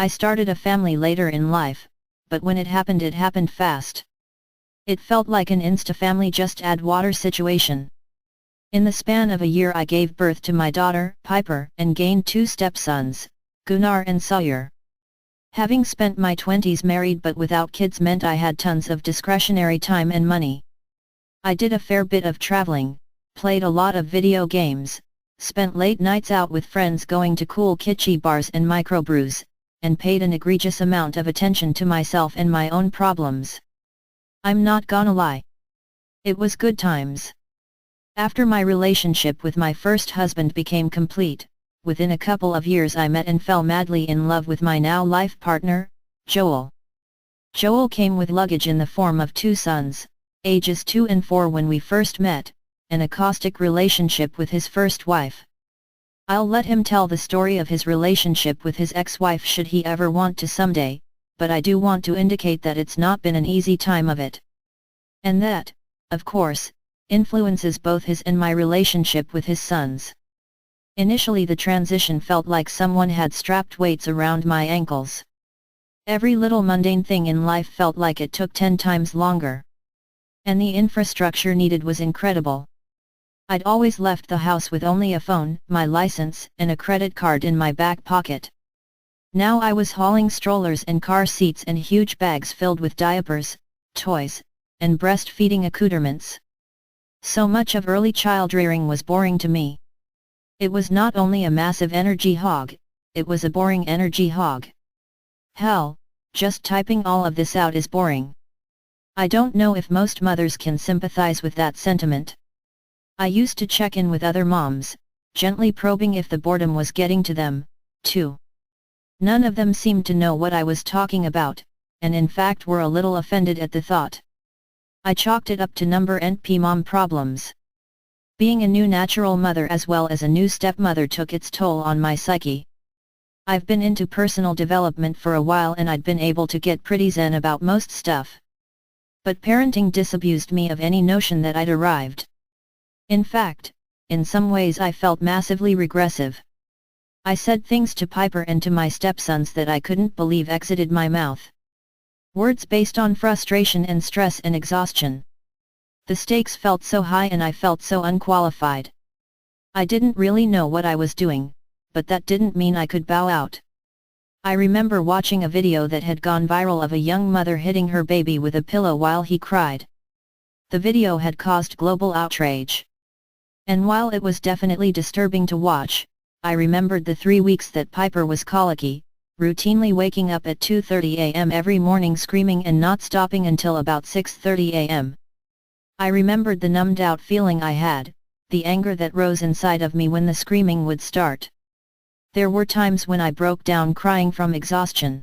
I started a family later in life, but when it happened fast. It felt like an insta-family just add water situation. In the span of a year I gave birth to my daughter, Piper, and gained 2 stepsons, Gunnar and Sawyer. Having spent my 20s married but without kids meant I had tons of discretionary time and money. I did a fair bit of traveling, played a lot of video games, spent late nights out with friends going to cool kitschy bars and microbrews, and paid an egregious amount of attention to myself and my own problems. I'm not gonna lie. It was good times. After my relationship with my first husband became complete, within a couple of years I met and fell madly in love with my now life partner, Joel. Joel came with luggage in the form of 2 sons, ages 2 and 4 when we first met, and a caustic relationship with his first wife. I'll let him tell the story of his relationship with his ex-wife should he ever want to someday, but I do want to indicate that it's not been an easy time of it. And that, of course, influences both his and my relationship with his sons. Initially the transition felt like someone had strapped weights around my ankles. Every little mundane thing in life felt like it took 10 times longer. And the infrastructure needed was incredible. I'd always left the house with only a phone, my license, and a credit card in my back pocket. Now I was hauling strollers and car seats and huge bags filled with diapers, toys, and breastfeeding accoutrements. So much of early child rearing was boring to me. It was not only a massive energy hog, it was a boring energy hog. Hell, just typing all of this out is boring. I don't know if most mothers can sympathize with that sentiment. I used to check in with other moms, gently probing if the boredom was getting to them, too. None of them seemed to know what I was talking about, and in fact were a little offended at the thought. I chalked it up to number NP mom problems. Being a new natural mother as well as a new stepmother took its toll on my psyche. I've been into personal development for a while and I'd been able to get pretty zen about most stuff. But parenting disabused me of any notion that I'd arrived. In fact, in some ways I felt massively regressive. I said things to Piper and to my stepsons that I couldn't believe exited my mouth. Words based on frustration and stress and exhaustion. The stakes felt so high and I felt so unqualified. I didn't really know what I was doing, but that didn't mean I could bow out. I remember watching a video that had gone viral of a young mother hitting her baby with a pillow while he cried. The video had caused global outrage. And while it was definitely disturbing to watch, I remembered the 3 weeks that Piper was colicky, routinely waking up at 2:30 a.m. every morning screaming and not stopping until about 6:30 a.m. I remembered the numbed out feeling I had, the anger that rose inside of me when the screaming would start. There were times when I broke down crying from exhaustion.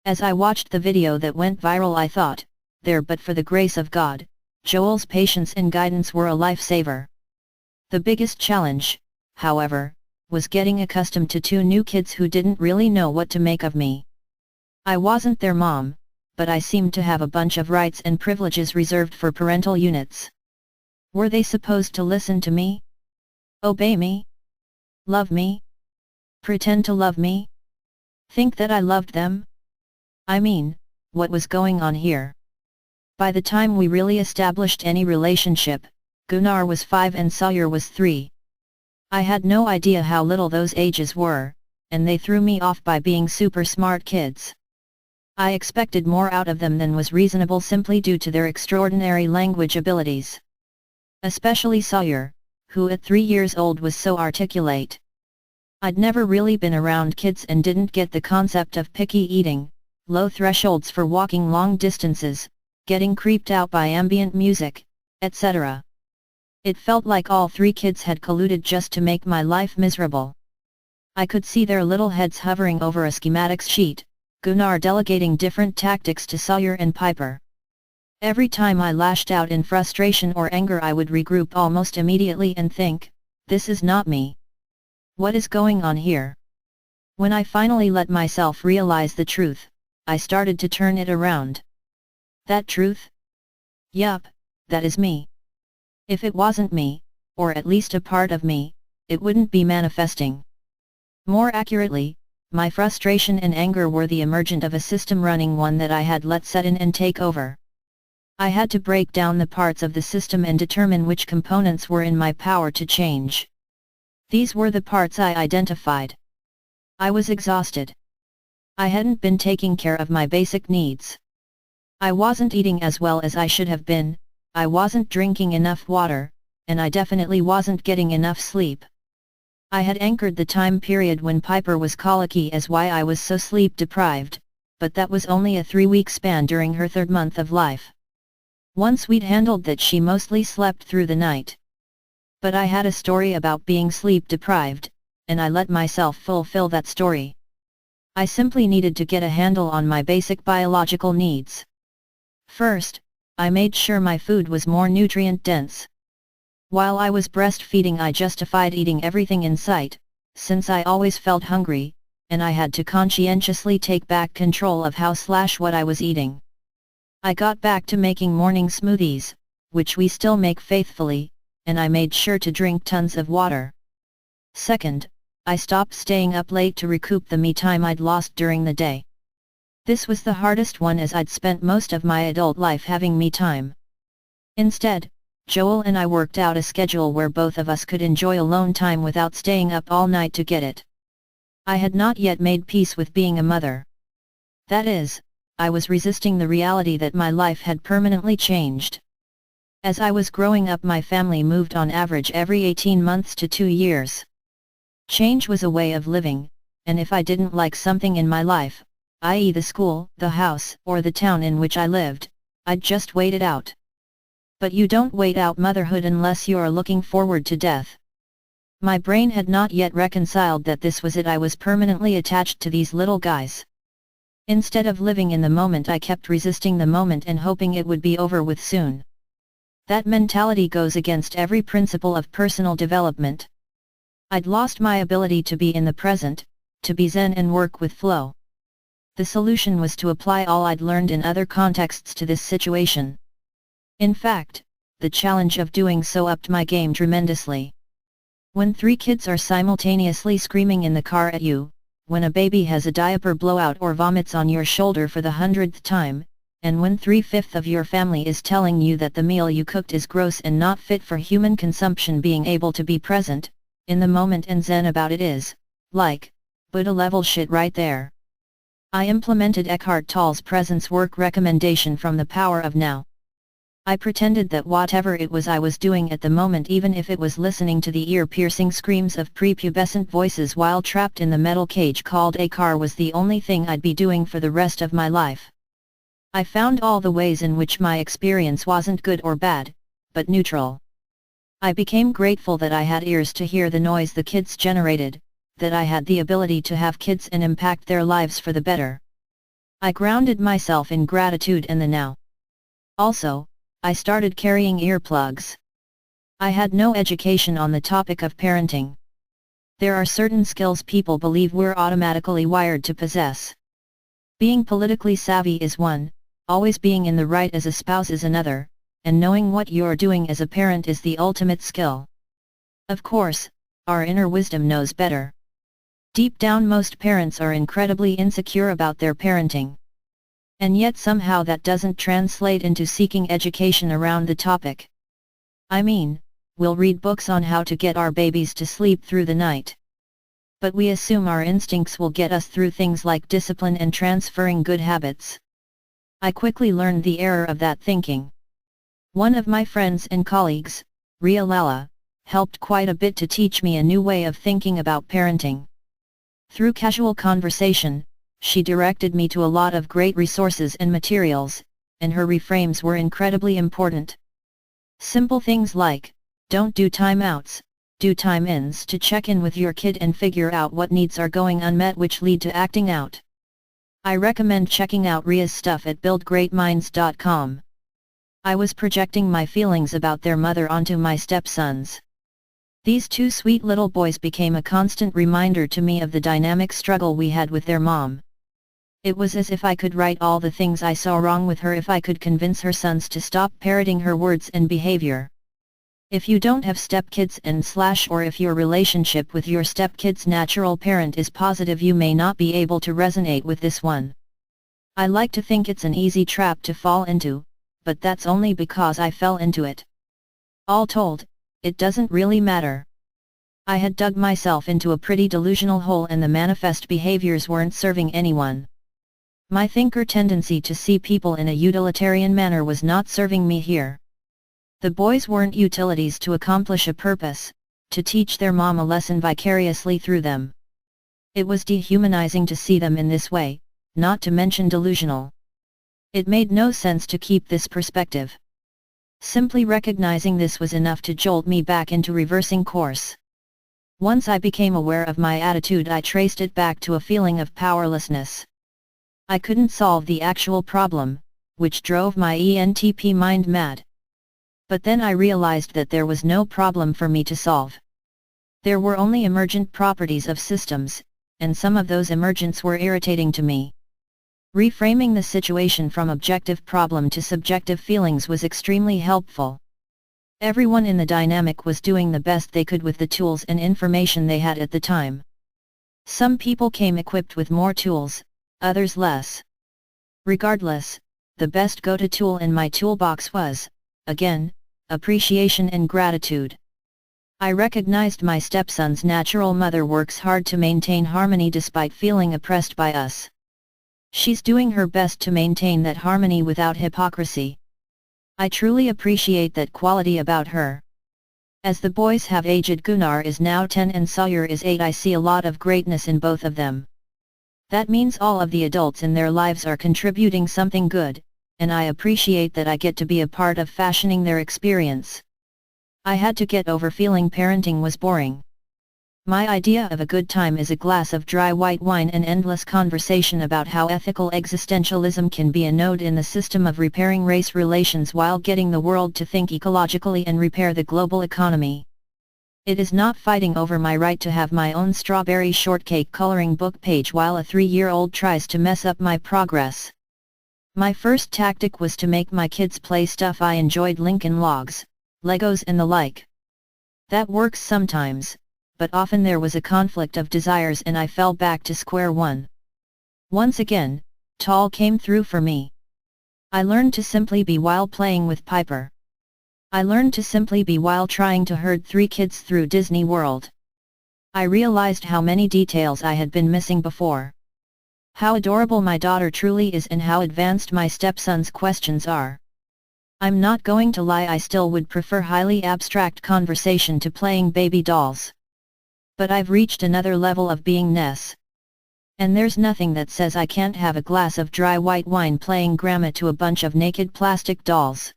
As I watched the video that went viral I thought, but for the grace of God, Joel's patience and guidance were a lifesaver. The biggest challenge, however, was getting accustomed to 2 new kids who didn't really know what to make of me. I wasn't their mom, but I seemed to have a bunch of rights and privileges reserved for parental units. Were they supposed to listen to me? Obey me? Love me? Pretend to love me? Think that I loved them? I mean, what was going on here? By the time we really established any relationship, Gunnar was 5 and Sawyer was 3. I had no idea how little those ages were, and they threw me off by being super smart kids. I expected more out of them than was reasonable simply due to their extraordinary language abilities. Especially Sawyer, who at 3 years old was so articulate. I'd never really been around kids and didn't get the concept of picky eating, low thresholds for walking long distances, getting creeped out by ambient music, etc. It felt like all 3 kids had colluded just to make my life miserable. I could see their little heads hovering over a schematics sheet, Gunnar delegating different tactics to Sawyer and Piper. Every time I lashed out in frustration or anger I would regroup almost immediately and think, this is not me. What is going on here? When I finally let myself realize the truth, I started to turn it around. That truth? Yup, that is me. If it wasn't me, or at least a part of me, it wouldn't be manifesting. More accurately, my frustration and anger were the emergent of a system running one that I had let set in and take over. I had to break down the parts of the system and determine which components were in my power to change. These were the parts I identified. I was exhausted. I hadn't been taking care of my basic needs. I wasn't eating as well as I should have been, I wasn't drinking enough water, and I definitely wasn't getting enough sleep. I had anchored the time period when Piper was colicky as why I was so sleep deprived, but that was only a 3-week span during her 3rd month of life. Once we'd handled that, she mostly slept through the night. But I had a story about being sleep deprived, and I let myself fulfill that story. I simply needed to get a handle on my basic biological needs. First, I made sure my food was more nutrient dense. While I was breastfeeding, I justified eating everything in sight, since I always felt hungry, and I had to conscientiously take back control of how/what I was eating. I got back to making morning smoothies, which we still make faithfully, and I made sure to drink tons of water. Second, I stopped staying up late to recoup the me time I'd lost during the day. This was the hardest one, as I'd spent most of my adult life having me time. Instead, Joel and I worked out a schedule where both of us could enjoy alone time without staying up all night to get it. I had not yet made peace with being a mother. That is, I was resisting the reality that my life had permanently changed. As I was growing up, my family moved on average every 18 months to 2 years. Change was a way of living, and if I didn't like something in my life, i.e. the school, the house, or the town in which I lived, I'd just wait it out. But you don't wait out motherhood unless you're looking forward to death. My brain had not yet reconciled that this was it. I was permanently attached to these little guys. Instead of living in the moment, I kept resisting the moment and hoping it would be over with soon. That mentality goes against every principle of personal development. I'd lost my ability to be in the present, to be zen and work with flow. The solution was to apply all I'd learned in other contexts to this situation. In fact, the challenge of doing so upped my game tremendously. When 3 kids are simultaneously screaming in the car at you, when a baby has a diaper blowout or vomits on your shoulder for the 100th time, and when 3/5 of your family is telling you that the meal you cooked is gross and not fit for human consumption, being able to be present, in the moment and zen about it is, like, Buddha level shit right there. I implemented Eckhart Tolle's presence work recommendation from The Power of Now. I pretended that whatever it was I was doing at the moment, even if it was listening to the ear-piercing screams of prepubescent voices while trapped in the metal cage called a car, was the only thing I'd be doing for the rest of my life. I found all the ways in which my experience wasn't good or bad, but neutral. I became grateful that I had ears to hear the noise the kids generated, that I had the ability to have kids and impact their lives for the better. I grounded myself in gratitude and the now. Also, I started carrying earplugs. I had no education on the topic of parenting. There are certain skills people believe we're automatically wired to possess. Being politically savvy is one, always being in the right as a spouse is another, and knowing what you're doing as a parent is the ultimate skill. Of course, our inner wisdom knows better. Deep down, most parents are incredibly insecure about their parenting. And yet somehow that doesn't translate into seeking education around the topic. I mean, we'll read books on how to get our babies to sleep through the night. But we assume our instincts will get us through things like discipline and transferring good habits. I quickly learned the error of that thinking. One of my friends and colleagues, Ria Lala, helped quite a bit to teach me a new way of thinking about parenting. Through casual conversation, she directed me to a lot of great resources and materials, and her reframes were incredibly important. Simple things like, don't do timeouts, do time-ins to check in with your kid and figure out what needs are going unmet which lead to acting out. I recommend checking out Ria's stuff at buildgreatminds.com. I was projecting my feelings about their mother onto my stepsons. These 2 sweet little boys became a constant reminder to me of the dynamic struggle we had with their mom. It was as if I could right all the things I saw wrong with her if I could convince her sons to stop parroting her words and behavior. If you don't have stepkids or if your relationship with your stepkid's natural parent is positive, you may not be able to resonate with this one. I like to think it's an easy trap to fall into, but that's only because I fell into it. All told, it doesn't really matter. I had dug myself into a pretty delusional hole and the manifest behaviors weren't serving anyone. My thinker tendency to see people in a utilitarian manner was not serving me here. The boys weren't utilities to accomplish a purpose, to teach their mom a lesson vicariously through them. It was dehumanizing to see them in this way, not to mention delusional. It made no sense to keep this perspective. Simply recognizing this was enough to jolt me back into reversing course. Once I became aware of my attitude, I traced it back to a feeling of powerlessness. I couldn't solve the actual problem, which drove my ENTP mind mad. But then I realized that there was no problem for me to solve. There were only emergent properties of systems, and some of those emergents were irritating to me. Reframing the situation from objective problem to subjective feelings was extremely helpful. Everyone in the dynamic was doing the best they could with the tools and information they had at the time. Some people came equipped with more tools, others less. Regardless, the best go-to tool in my toolbox was, again, appreciation and gratitude. I recognized my stepson's natural mother works hard to maintain harmony despite feeling oppressed by us. She's doing her best to maintain that harmony without hypocrisy. I truly appreciate that quality about her. As the boys have aged, Gunnar is now 10 and Sawyer is 8. I see a lot of greatness in both of them. That means all of the adults in their lives are contributing something good, and I appreciate that I get to be a part of fashioning their experience. I had to get over feeling parenting was boring. My idea of a good time is a glass of dry white wine and endless conversation about how ethical existentialism can be a node in the system of repairing race relations while getting the world to think ecologically and repair the global economy. It is not fighting over my right to have my own strawberry shortcake coloring book page while a 3-year-old tries to mess up my progress. My first tactic was to make my kids play stuff I enjoyed, Lincoln Logs, Legos and the like. That works sometimes, but often there was a conflict of desires and I fell back to square one. Once again, Tall came through for me. I learned to simply be while playing with Piper. I learned to simply be while trying to herd 3 kids through Disney World. I realized how many details I had been missing before. How adorable my daughter truly is and how advanced my stepson's questions are. I'm not going to lie, I still would prefer highly abstract conversation to playing baby dolls. But I've reached another level of beingness. And there's nothing that says I can't have a glass of dry white wine playing grandma to a bunch of naked plastic dolls.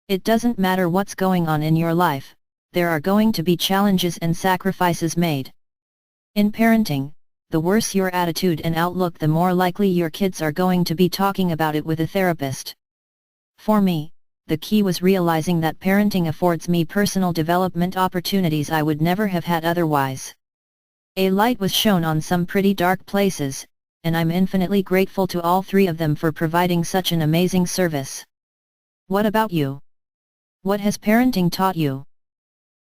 It doesn't matter what's going on in your life, there are going to be challenges and sacrifices made. In parenting, the worse your attitude and outlook, the more likely your kids are going to be talking about it with a therapist. For me, the key was realizing that parenting affords me personal development opportunities I would never have had otherwise. A light was shown on some pretty dark places, and I'm infinitely grateful to all 3 of them for providing such an amazing service. What about you? What has parenting taught you?